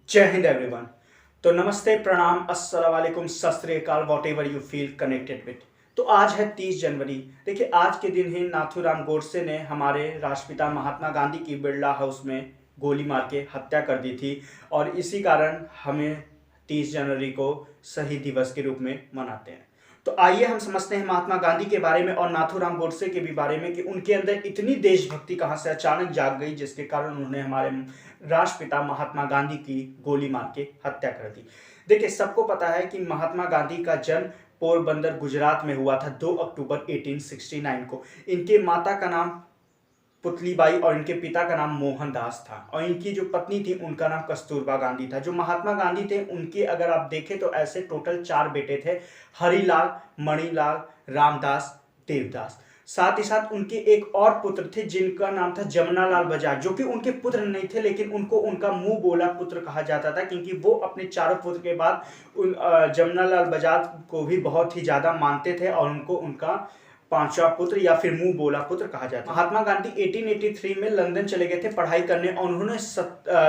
जय हिंद एवरीवन। तो नमस्ते, प्रणाम, अस्सलाम वालेकुम, सत श्री अकाल, what ever you feel connected with. तो आज है 30 जनवरी। देखिए, आज के दिन ही नाथूराम गोडसे ने हमारे राष्ट्रपिता महात्मा गांधी की बिरला हाउस में गोली मार के हत्या कर दी थी और इसी कारण हमें 30 जनवरी को शहीद दिवस के रूप में मनाते हैं। तो आइए हम समझते हैं महात्मा गांधी के बारे में और नाथूराम गोडसे के भी बारे में कि उनके अंदर इतनी देशभक्ति कहाँ से अचानक जाग गई जिसके कारण उन्होंने हमारे राष्ट्रपिता महात्मा गांधी की गोली मार के हत्या कर दी। देखिए, सबको पता है कि महात्मा गांधी का जन्म पोरबंदर गुजरात में हुआ था 2 अक्टूबर 1869 को। इनके माता का नाम पुतलीबाई और इनके पिता का नाम मोहनदास था और इनकी जो पत्नी थी उनका नाम कस्तूरबा गांधी था। जो महात्मा गांधी थे उनके अगर आप देखें तो ऐसे टोटल 4 बेटे थे, हरिलाल, मणिलाल, रामदास, देवदास। साथ ही साथ उनके एक और पुत्र थे जिनका नाम था जमनालाल बजाज, जो कि उनके पुत्र नहीं थे लेकिन उनको उनका मुंह बोला पुत्र कहा जाता था क्योंकि वो अपने चारों पुत्र के बाद जमनालाल बजाज को भी बहुत ही ज्यादा मानते थे और उनको उनका पांचवा पुत्र या फिर मुंह बोला पुत्र कहा जाता है। महात्मा गांधी 1883 में लंदन चले गए थे पढ़ाई करने और उन्होंने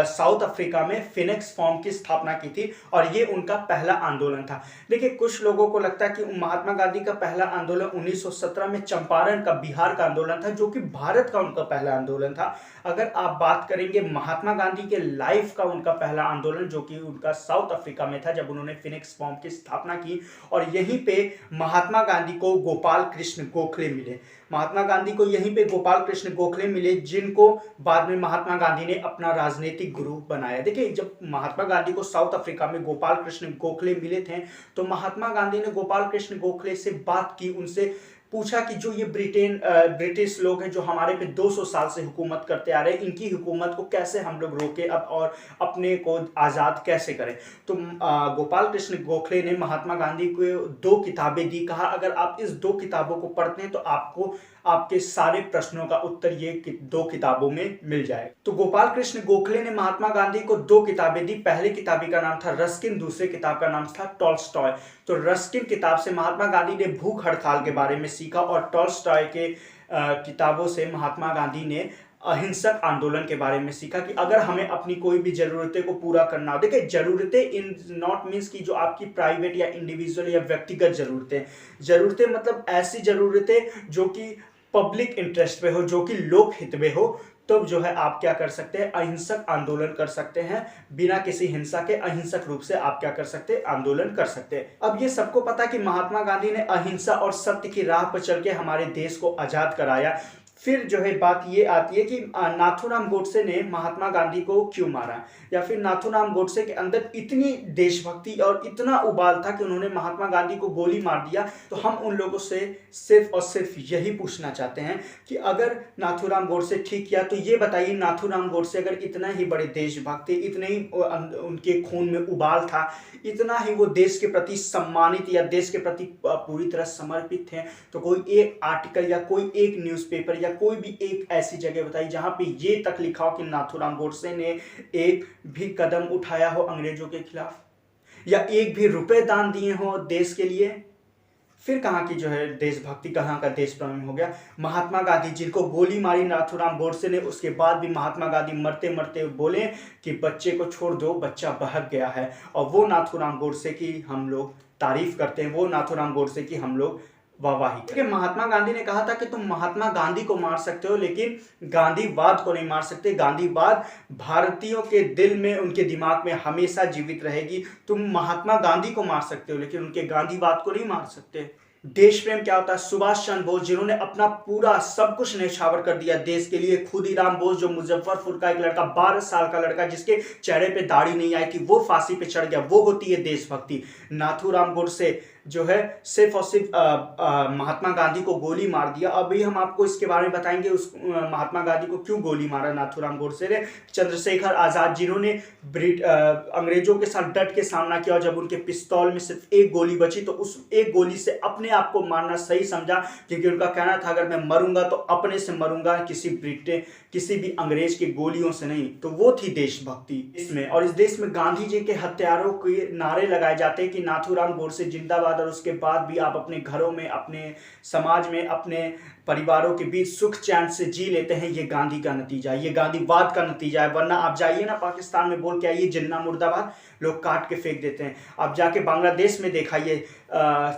साउथ अफ्रीका में फिनिक्स फॉर्म की स्थापना की थी और ये उनका पहला आंदोलन था। देखिए, कुछ लोगों को लगता है कि महात्मा गांधी का पहला आंदोलन 1917 में चंपारण का, बिहार का आंदोलन था, जो कि भारत का उनका पहला आंदोलन था। अगर आप बात करेंगे महात्मा गांधी के लाइफ का, उनका पहला आंदोलन जो कि उनका साउथ अफ्रीका में था जब उन्होंने फिनिक्स फॉर्म की स्थापना की और यहीं पे महात्मा गांधी को गोपाल कृष्ण गोखले मिले। महात्मा गांधी को यहीं पे गोपाल कृष्ण गोखले मिले जिनको बाद में महात्मा गांधी ने अपना राजनीतिक गुरु बनाया। देखिए, जब महात्मा गांधी को साउथ अफ्रीका में गोपाल कृष्ण गोखले मिले थे तो महात्मा गांधी ने गोपाल कृष्ण गोखले से बात की, उनसे पूछा कि जो ये ब्रिटिश लोग हैं जो हमारे पे 200 साल से हुकूमत करते आ रहे हैं, इनकी हुकूमत को कैसे हम लोग रोके अब और अपने को आज़ाद कैसे करें। तो गोपाल कृष्ण गोखले ने महात्मा गांधी को 2 किताबें दी। कहा अगर आप इस 2 किताबों को पढ़ते हैं तो आपको आपके सारे प्रश्नों का उत्तर ये 2 किताबों में मिल जाए। तो गोपाल कृष्ण गोखले ने महात्मा गांधी को 2 किताबें दी। पहली किताबी का नाम था रस्किन, दूसरे किताब का नाम था टॉल्स्टॉय। तो रस्किन किताब से महात्मा गांधी ने भूख हड़ताल के बारे में सीखा और टॉल्स्टॉय के किताबों से महात्मा गांधी ने अहिंसक आंदोलन के बारे में सीखा कि अगर हमें अपनी कोई भी जरूरतें को पूरा करना हो। देखिए, जरूरतें इन नॉट मीन्स की जो आपकी प्राइवेट या इंडिविजुअल या व्यक्तिगत जरूरतें मतलब ऐसी जरूरतें जो कि पब्लिक इंटरेस्ट पे हो, जो कि लोक हित में हो, तब जो है आप क्या कर सकते हैं, अहिंसक आंदोलन कर सकते हैं। बिना किसी हिंसा के अहिंसक रूप से आप क्या कर सकते हैं, आंदोलन कर सकते हैं। अब ये सबको पता है कि महात्मा गांधी ने अहिंसा और सत्य की राह पर चल के हमारे देश को आजाद कराया। फिर जो है बात ये आती है कि नाथूराम गोडसे ने महात्मा गांधी को क्यों मारा, या फिर नाथूराम गोडसे के अंदर इतनी देशभक्ति और इतना उबाल था कि उन्होंने महात्मा गांधी को गोली मार दिया। तो हम उन लोगों से सिर्फ और सिर्फ यही पूछना चाहते हैं कि अगर नाथूराम गोडसे ठीक किया तो ये बताइए, नाथूराम गोडसे अगर इतना ही बड़े देशभक्त थे, इतने ही उनके खून में उबाल था, इतना ही वो देश के प्रति सम्मानित या देश के प्रति पूरी तरह समर्पित थे, तो कोई एक आर्टिकल या कोई एक न्यूज़पेपर या कोई भी एक ऐसी जगह बताई जहां पे ये तक लिखा हो कि नाथूराम गोडसे ने एक भी कदम उठाया हो अंग्रेजों के खिलाफ या एक भी रुपए दान दिए हो देश के लिए। फिर कहाँ की जो है देशभक्ति, कहाँ का देश प्रेम हो गया। महात्मा गांधी जिनको गोली मारी नाथूराम गोडसे ने, उसके बाद भी महात्मा गांधी मरते मरते बोले कि बच्चे को छोड़ दो, बच्चा बहक गया है। और वो नाथूराम गोडसे की हम लोग तारीफ करते हैं, वो नाथूराम गोडसे की हम लोग वाहवाही करते हैं। महात्मा गांधी ने कहा था कि तुम महात्मा गांधी को मार सकते हो लेकिन गांधीवाद को नहीं मार सकते। गांधीवाद भारतीयों के दिल में, उनके दिमाग में हमेशा जीवित रहेगी। तुम महात्मा गांधी को मार सकते हो लेकिन उनके गांधीवाद को नहीं मार सकते। देश प्रेम क्या होता है? सुभाष चंद्र बोस जिन्होंने अपना पूरा सब कुछ न्यौछावर कर दिया देश के लिए। खुदीराम बोस जो मुजफ्फरपुर का एक लड़का, 12 साल का लड़का जिसके चेहरे पे दाढ़ी नहीं आई थी, वो फांसी पे चढ़ गया, वो होती है देशभक्ति। नाथूराम गोडसे जो है सिर्फ और सिर्फ महात्मा गांधी को गोली मार दिया। अभी हम आपको इसके बारे में बताएंगे उस महात्मा गांधी को क्यों गोली मारा नाथूराम गोडसे ने। चंद्रशेखर आजाद जिन्होंने अंग्रेजों के साथ डट के सामना किया और जब उनके पिस्तौल में सिर्फ एक गोली बची तो उस एक गोली से अपने आप को मारना सही समझा, क्योंकि उनका कहना था अगर मैं मरूंगा तो अपने से मरूंगा, किसी भी अंग्रेज की गोलियों से नहीं। तो वो थी देशभक्ति इसमें। और इस देश में गांधी जी के हत्यारों के नारे लगाए जाते हैं कि नाथूराम गोडसे जिंदाबाद, बाद और उसके बाद भी आप अपने घरों में, अपने समाज में, अपने परिवारों के बीच सुख चैन से जी लेते हैं, ये गांधी का नतीजा है, ये गांधीवाद का नतीजा है। वरना आप जाइए ना पाकिस्तान में बोल के आइए जिन्ना मुर्दाबाद, लोग काट के फेंक देते हैं। आप जाके बांग्लादेश में दिखाइए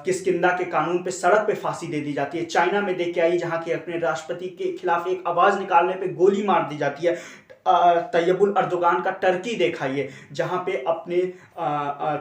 किष्किंधा के कानून पे सड़क पे फांसी दे दी जाती है। चाइना में देख के आइए जहाँ के अपने राष्ट्रपति के खिलाफ एक आवाज़ निकालने पे गोली मार दी जाती है। तैयबुल अर्दोगान का टर्की दिखाइए जहाँ पे अपने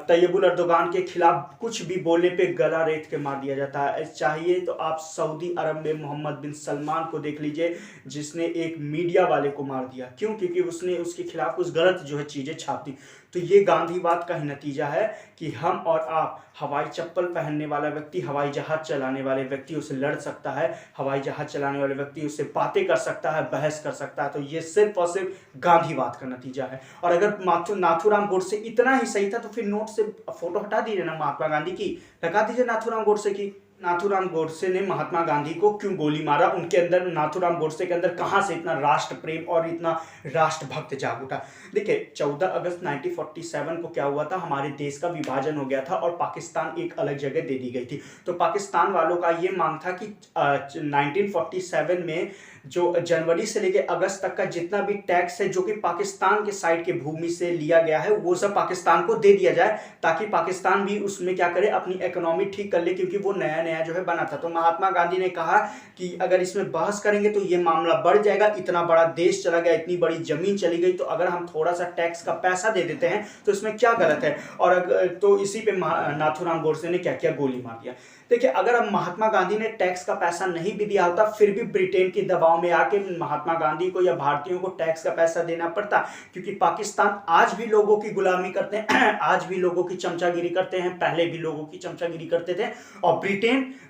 तैयबुल अर्दोगान के खिलाफ कुछ भी बोलने पे गला रेत के मार दिया जाता है। चाहिए तो आप सऊदी अरब में मोहम्मद बिन सलमान को देख लीजिए, जिसने एक मीडिया वाले को मार दिया। क्यों? क्योंकि उसने उसके खिलाफ कुछ गलत जो है चीज़ें छाप दी। तो ये गांधीवाद का ही नतीजा है कि हम और आप, हवाई चप्पल पहनने वाला व्यक्ति हवाई जहाज चलाने वाले व्यक्ति उससे लड़ सकता है, हवाई जहाज चलाने वाले व्यक्ति उससे बातें कर सकता है, बहस कर सकता है। तो ये सिर्फ और सिर्फ गांधीवाद का नतीजा है। और अगर नाथूराम गोडसे इतना ही सही था तो फिर नोट से फोटो हटा दीजिए ना महात्मा गांधी की, लगा दीजिए नाथूराम गोडसे की। नाथूराम गोडसे ने महात्मा गांधी को क्यों गोली मारा? उनके अंदर, नाथूराम गोडसे के अंदर कहां से इतना राष्ट्र प्रेम और इतना राष्ट्रभक्त जाग उठा? देखिए 14 अगस्त 1947 को क्या हुआ था, हमारे देश का विभाजन हो गया था और पाकिस्तान एक अलग जगह दे दी गई थी। तो पाकिस्तान वालों का ये मांग था कि 1947 में जो जनवरी से लेकर अगस्त तक का जितना भी टैक्स है जो कि पाकिस्तान के साइड के भूमि से लिया गया है, वो सब पाकिस्तान को दे दिया जाए, ताकि पाकिस्तान भी उसमें क्या करे, अपनी इकोनॉमी ठीक कर ले, क्योंकि वो नया नया जो है बना था। तो महात्मा गांधी ने कहा कि अगर इसमें बहस करेंगे तो ये मामला बढ़ जाएगा, इतना बड़ा देश चला गया, इतनी बड़ी जमीन चली गई, तो अगर हम थोड़ा सा टैक्स का पैसा दे देते हैं तो इसमें क्या गलत है? और तो इसी पे नाथूराम गोडसे ने क्या किया, गोली मार दिया। देखिए अगर अब महात्मा गांधी ने टैक्स का पैसा नहीं भी दिया होता, फिर भी ब्रिटेन के दबाव में आके महात्मा गांधी को या भारतीयों को टैक्स का पैसा देना पड़ता, क्योंकि पाकिस्तान आज भी लोगों की गुलामी करते हैं, आज भी लोगों की चमचागिरी करते हैं, पहले भी लोगों की चमचागिरी करते थे। और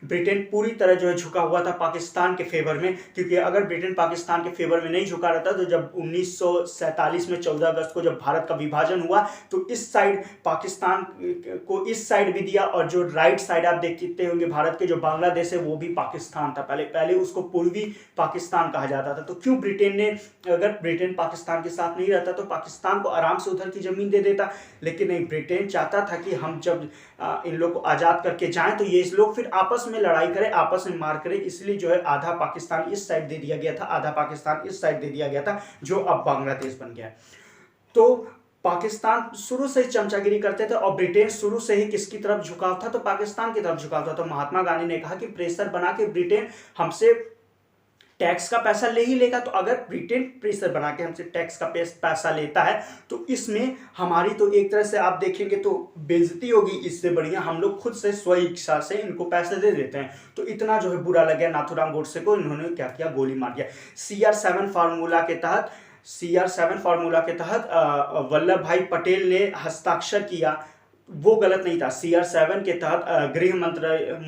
ब्रिटेन पूरी तरह जो है झुका हुआ था पाकिस्तान के फेवर में, क्योंकि अगर ब्रिटेन पाकिस्तान के फेवर में नहीं झुका रहता तो जब 1947 में 14 अगस्त को जब भारत का विभाजन हुआ तो इस साइड पाकिस्तान को इस साइड भी दिया, और जो राइट साइड आप देखते होंगे भारत के, जो बांग्लादेश है वो भी पाकिस्तान था। पहले उसको पूर्वी पाकिस्तान कहा जाता था। तो क्यों ब्रिटेन ने, अगर ब्रिटेन पाकिस्तान के साथ नहीं रहता तो पाकिस्तान को आराम से उधर की जमीन दे देता, लेकिन नहीं, ब्रिटेन चाहता था कि हम जब इन लोग को आजाद करके जाएं तो ये इस लोग फिर आपस में लड़ाई करें, आपस में मार करें, इसलिए जो है आधा पाकिस्तान इस साइड दे दिया गया था, आधा पाकिस्तान इस साइड दे दिया गया था, जो अब बांग्लादेश बन गया। तो पाकिस्तान शुरू से ही चमचागिरी करते थे और ब्रिटेन शुरू से ही किसकी तरफ झुकाव था, तो पाकिस्तान की तरफ झुकाव था। तो महात्मा गांधी ने कहा कि प्रेशर बना के ब्रिटेन हमसे टैक्स का पैसा ले ही लेगा, तो अगर ब्रिटेन प्रेशर बना के हमसे टैक्स का पैसा लेता है तो इसमें हमारी तो एक तरह से आप देखेंगे तो बेइज्जती होगी, इससे बढ़िया हम लोग खुद से स्व इच्छा से इनको पैसे दे देते हैं। तो इतना जो है बुरा लग गया नाथूराम गोडसे को, इन्होंने क्या किया, गोली मार दिया। CR7 फार्मूला के तहत वल्लभ भाई पटेल ने हस्ताक्षर किया, वो गलत नहीं था। CR7 के तहत गृह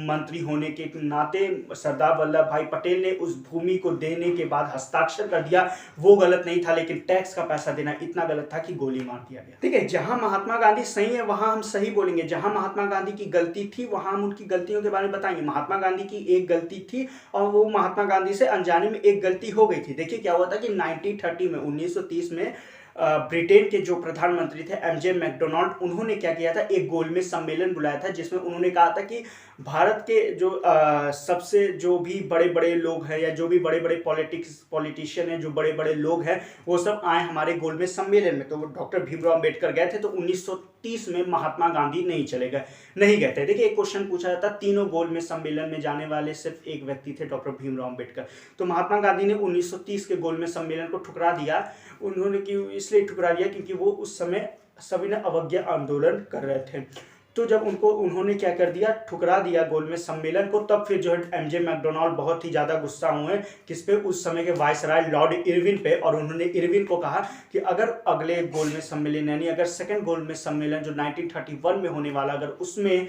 मंत्री होने के नाते सरदार वल्लभ भाई पटेल ने उस भूमि को देने के बाद हस्ताक्षर कर दिया, वो गलत नहीं था, लेकिन टैक्स का पैसा देना इतना गलत था कि गोली मार दिया गया। ठीक है, जहां महात्मा गांधी सही है वहां हम सही बोलेंगे, जहां महात्मा गांधी की गलती थी वहां हम उनकी गलतियों के बारे में बताएंगे। महात्मा गांधी की एक गलती थी और वो महात्मा गांधी से अनजाने में एक गलती हो गई थी। देखिए क्या हुआ था कि 1930 में ब्रिटेन के जो प्रधानमंत्री थे MJ मैकडोनाल्ड, उन्होंने क्या किया था, एक गोलमेज सम्मेलन बुलाया था जिसमें उन्होंने कहा था कि भारत के जो सबसे जो भी बड़े बड़े लोग हैं या जो भी बड़े बड़े पॉलिटिशियन हैं, जो बड़े बड़े लोग हैं, वो सब आए हमारे गोलमेज सम्मेलन में। तो डॉक्टर भीमराव अम्बेडकर गए थे, तो 1930 में महात्मा गांधी नहीं गए थे। देखिए एक क्वेश्चन पूछा जाता, तीनों गोलमेज सम्मेलन में जाने वाले सिर्फ एक व्यक्ति थे, डॉक्टर भीमराव अम्बेडकर। तो महात्मा गांधी ने 1930 के गोलमेज सम्मेलन को ठुकरा दिया। उन्होंने इसलिए ठुकरा दिया क्योंकि वो उस समय सभी ने अवज्ञा आंदोलन कर रहे थे। तो जब उन्होंने क्या कर दिया, ठुकरा दिया गोलमेज सम्मेलन को, तब फिर जो है MJ मैकडोनाल्ड बहुत ही ज़्यादा गुस्सा हुए किस पे, उस समय के वायसराय लॉर्ड इरविन पे। और उन्होंने इरविन को कहा कि अगर अगले गोलमेज सम्मेलन यानी अगर सेकंड गोलमेज सम्मेलन जो 1931 में होने वाला, अगर उसमें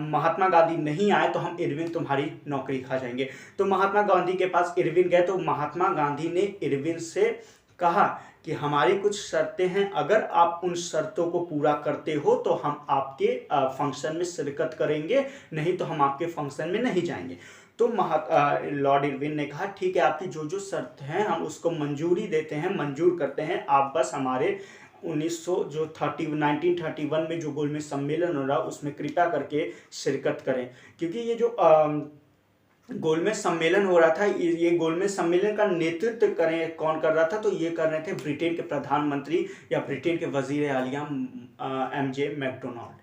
महात्मा गांधी नहीं आए तो हम इरविन तुम्हारी नौकरी खा जाएंगे। तो महात्मा गांधी के पास इरविन गए, तो महात्मा गांधी ने इरविन से कहा कि हमारी कुछ शर्तें हैं, अगर आप उन शर्तों को पूरा करते हो तो हम आपके फंक्शन में शिरकत करेंगे, नहीं तो हम आपके फंक्शन में नहीं जाएंगे। तो लॉर्ड इरविन ने कहा ठीक है, आपकी जो जो शर्त हैं हम उसको मंजूरी देते हैं, मंजूर करते हैं, आप बस हमारे 1931 में जो गोलमेज सम्मेलन हो रहा है उसमें कृपया करके शिरकत करें, क्योंकि ये जो गोलमेज सम्मेलन हो रहा था, ये गोलमेज सम्मेलन का नेतृत्व करें कौन कर रहा था, तो ये कर रहे थे ब्रिटेन के प्रधानमंत्री या ब्रिटेन के वजीर आलिया एमजे मैकडोनाल्ड।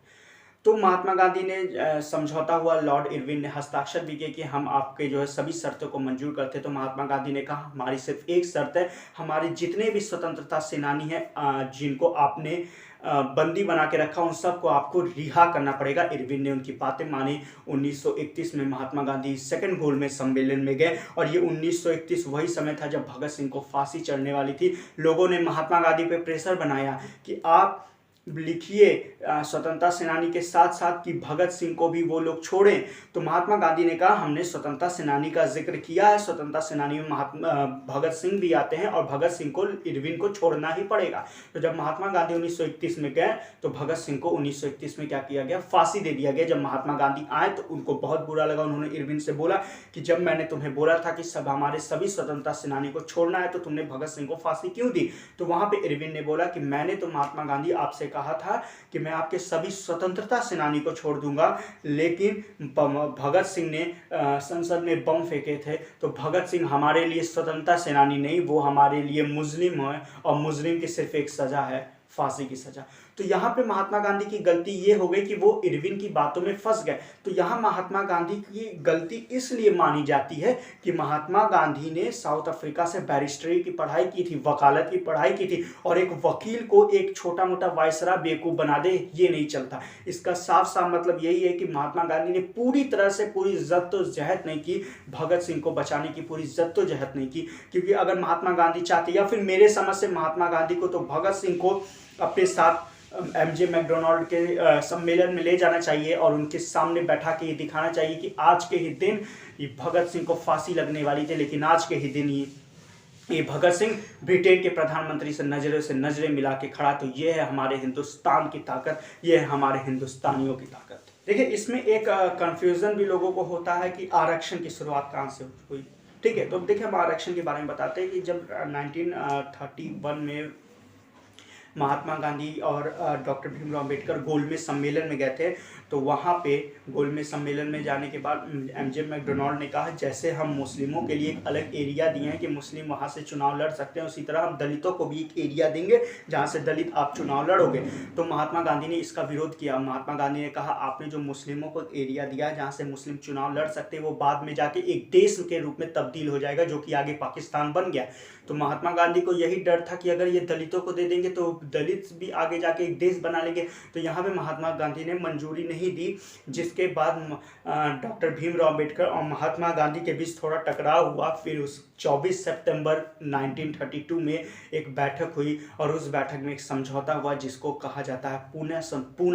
तो महात्मा गांधी ने समझौता हुआ, लॉर्ड इरविन ने हस्ताक्षर भी किए कि हम आपके जो है सभी शर्तों को मंजूर करते हैं। तो महात्मा गांधी ने कहा हमारी सिर्फ एक शर्त है, हमारे जितने भी स्वतंत्रता सेनानी हैं जिनको आपने बंदी बना के रखा उन सबको आपको रिहा करना पड़ेगा। इरविन ने उनकी बातें मानी। 1931 में महात्मा गांधी सेकंड गोलमेज सम्मेलन में गए और ये 1931 वही समय था जब भगत सिंह को फांसी चढ़ने वाली थी। लोगों ने महात्मा गांधी पे प्रेशर बनाया कि आप लिखिए स्वतंत्रता सेनानी के साथ साथ कि भगत सिंह को भी वो लोग छोड़ें। तो महात्मा गांधी ने कहा हमने स्वतंत्रता सेनानी का जिक्र किया है, स्वतंत्रता सेनानी में भगत सिंह भी आते हैं और भगत सिंह को इरविन को छोड़ना ही पड़ेगा। तो जब महात्मा गांधी 1931 में गए तो भगत सिंह को 1931 में क्या किया गया, फांसी दे दिया गया। जब महात्मा गांधी आए तो उनको बहुत बुरा लगा। उन्होंने इरविन से बोला कि जब मैंने तुम्हें बोला था कि सब हमारे सभी स्वतंत्रता सेनानी को छोड़ना है तो तुमने भगत सिंह को फांसी क्यों दी। तो वहां पर इरविन ने बोला कि मैंने तो महात्मा गांधी आपसे कहा था कि मैं आपके सभी स्वतंत्रता सेनानी को छोड़ दूंगा, लेकिन भगत सिंह ने संसद में बम फेंके थे। तो भगत सिंह हमारे लिए स्वतंत्रता सेनानी नहीं, वो हमारे लिए मुस्लिम है और मुस्लिम की सिर्फ एक सजा है, फांसी की सजा। तो यहाँ पे महात्मा गांधी की गलती ये हो गई कि वो इरविन की बातों में फंस गए। तो यहाँ महात्मा गांधी की गलती इसलिए मानी जाती है कि महात्मा गांधी ने साउथ अफ्रीका से बैरिस्टरी की पढ़ाई की थी, वकालत की पढ़ाई की थी, और एक वकील को एक छोटा मोटा वायसरा बेवकूफ़ बना दे ये नहीं चलता। इसका साफ साफ मतलब यही है कि महात्मा गांधी ने पूरी तरह से पूरी जद्दोजहद नहीं की, भगत सिंह को बचाने की पूरी जद्दोजहद नहीं की। क्योंकि अगर महात्मा गांधी चाहते, या फिर मेरे समझ से महात्मा गांधी को तो भगत सिंह को अपने साथ एमजे मैकडोनाल्ड के सम्मेलन में ले जाना चाहिए और उनके सामने बैठा के ये दिखाना चाहिए कि आज के ही दिन ये भगत सिंह को फांसी लगने वाली थी, लेकिन आज के ही दिन ये भगत सिंह ब्रिटेन के प्रधानमंत्री से नजरें मिला के खड़ा। तो ये है हमारे हिंदुस्तान की ताकत, ये है हमारे हिंदुस्तानियों की ताकत। देखिए इसमें एक कंफ्यूजन भी लोगों को होता है कि आरक्षण की शुरुआत कहाँ से हुई। ठीक है, तो देखिए हम आरक्षण के बारे में बताते हैं कि जब 1931 में महात्मा गांधी और डॉक्टर भीमराव अंबेडकर गोलमेज सम्मेलन में गए थे, तो वहाँ पे गोलमेज सम्मेलन में जाने के बाद एमजे मैकडोनाल्ड ने कहा जैसे हम मुस्लिमों के लिए एक अलग एरिया दिए हैं कि मुस्लिम वहाँ से चुनाव लड़ सकते हैं, उसी तरह हम दलितों को भी एक एरिया देंगे जहाँ से दलित आप चुनाव लड़ोगे। तो महात्मा गांधी ने इसका विरोध किया। महात्मा गांधी ने कहा आपने जो मुस्लिमों को एरिया दिया जहाँ से मुस्लिम चुनाव लड़ सकते हैं वो बाद में जाके एक देश के रूप में तब्दील हो जाएगा जो कि आगे पाकिस्तान बन गया। तो महात्मा गांधी को यही डर था कि अगर ये दलितों को दे देंगे तो दलित भी आगे जाके एक देश बना लेंगे। तो यहाँ पे महात्मा गांधी ने मंजूरी नहीं दी, जिसके बाद डॉक्टर भीमराव अंबेडकर और महात्मा गांधी के बीच थोड़ा टकराव हुआ। फिर उस 24 सितंबर 1932 में एक बैठक हुई और उस बैठक में एक समझौता हुआ जिसको कहा जाता है पूना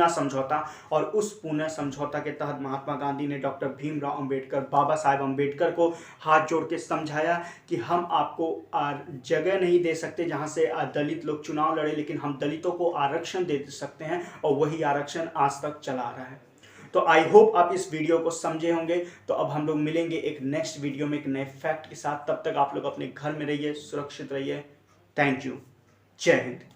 समझौता। और उस पूना समझौता के तहत महात्मा गांधी ने डॉक्टर भीमराव अंबेडकर, बाबा साहेब अंबेडकर को हाथ जोड़ के समझाया कि हम आपको जगह नहीं दे सकते जहां से दलित लोग चुनाव लड़े, लेकिन हम दलितों को आरक्षण दे सकते हैं, और वही आरक्षण आज तक चला आ रहा है। तो आई होप आप इस वीडियो को समझे होंगे। तो अब हम लोग मिलेंगे एक नेक्स्ट वीडियो में एक नए फैक्ट के साथ। तब तक आप लोग अपने घर में रहिए, सुरक्षित रहिए। Thank you. जय हिंद।